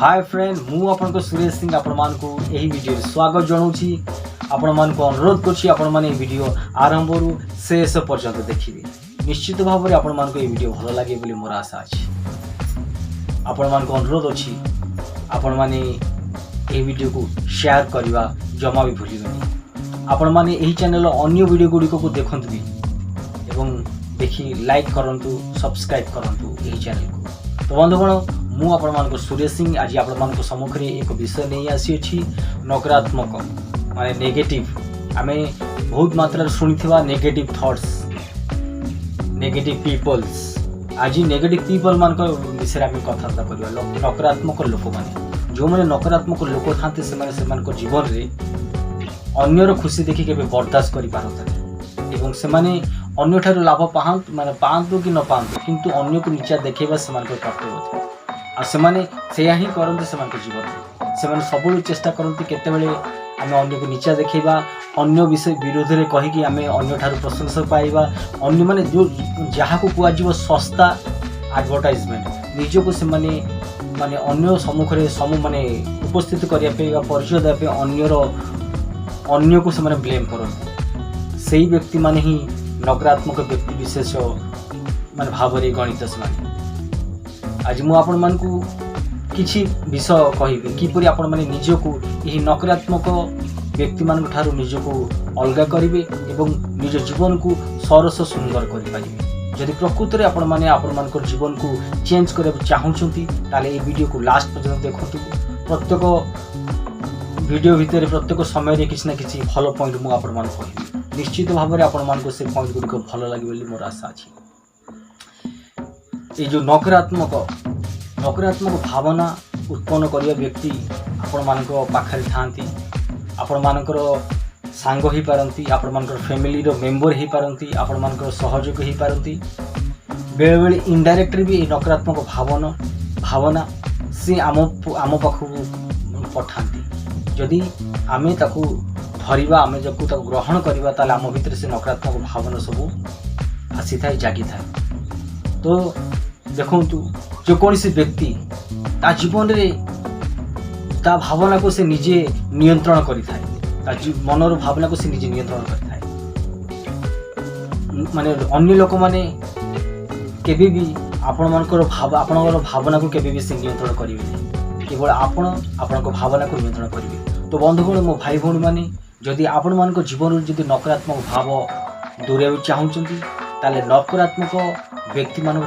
Hi friend मु आपन को सुरेश सिंह आपण मान को एही वीडियो रे स्वागत जणाउछि। आपण मान को अनुरोध करछि आपण मान ए वीडियो आरंभ रु शेष पर्यंत देखिबे। निश्चित भाव रे आपण मान को ए वीडियो भलो लागे बोली मोर आशा अछि। आपण मान को अनुरोध अछि आपण माने ए वीडियो को शेयर करबा जमा भी भूलिबेनी। आपण माने एही चैनल अन्य वीडियो गुडी को देखंतु भी एवं देखि लाइक करंतु सब्सक्राइब करंतु एही चैनल को। तो बंधुगण मु आपण मान को सुरेश सिंह आज आपण मान को सम्मुख एक विषय नहीं आसी अछि नकारात्मक माने नेगेटिव। आमे बहुत मात्रा सुनिथिबा नेगेटिव थॉट्स नेगेटिव पीपल्स। आज नेगेटिव पीपल मान को विषय आमे कथा करबा। नकारात्मक लोक माने जो माने नकारात्मक लोक थाते से माने को जीवन रे अन्यर खुशी देखि के बर्दाश्त करि पारत एवं से माने अन्य ठारो लाभ पांतु कि न पांतु किंतु अन्य को नीचा देखेबा से मान को कर्तव्य थे। आ से माने सेया ही करंते से मान को जीवन से माने सबुल चेष्टा करंते केते बेले आमे अन्य को नीचा देखेबा अन्य विषय विरोध रे कहि कि आमे अन्य ठारो प्रशंसा पाइबा। अन्य माने जो जहा को कुआ जीव सस्ता एडवर्टाइजमेंट निजो को से माने अन्य सम्मुख रे माने उपस्थित करिया पे परिचय दे पे अन्य को से माने ब्लेम करंते। सेही व्यक्ति माने ही नकारात्मक व्यक्ति विशेष माने भाव रे गणित से माने। आज मु आपण मान को किछि विषय कहिबे किपरि आपण माने निजो को एही नकारात्मक व्यक्ति मान ठारू निजो को अलगा करिवे एवं निज जीवन को सरस सुंदर करि पारिबे। जदि प्रकृति रे आपण मान को जीवन को चेंज करे चाहउछंती ताले ए वीडियो को लास्ट पर्यंत देखंतु। प्रत्येक वीडियो भितर प्रत्येक समय रे किछि ना किछि भलो पॉइंट मु आपण मान कहिबे। निश्चित भाव में आपण मान को से पॉइंट गुडी को भलो लागि बोली मोर आशा अछि। ए जो नकारात्मक भावना उत्पन्न करिया व्यक्ति आपण मान को पाखरे थांती। आपण मानकर सांग ही पारंती आपण मानकर फैमिली रो मेंबर ही पारंती आपण मानकर सहयोग ही पारंती। बेले बेले इनडायरेक्टली भी नकारात्मक भावना से आम पाखु पठांती। जदि आमे ताकू धरिबा आमे जब ताकू ग्रहण करिबा ताले आम भितर से नकारात्मक भावना सब आसी थाए जागी थाए। तो देखंतु जो कौन सी व्यक्ति ता जीवन रे ता भावना को से निजे नियंत्रण करि थाए ता मनर भावना को से निजे नियंत्रण करि थाए। माने अन्य लोक माने केबे भी आपण मानकर भावना को केबे भी से नियंत्रण करिवे नहीं। केवल आपण को भावना को नियंत्रण करिवे। तो बंधुगण मो भाई भौणी माने जदि आपण मान को जीवन रे जदि नकारात्मक भाव दूरे चाहउचंती ताले नकारात्मक व्यक्ति मान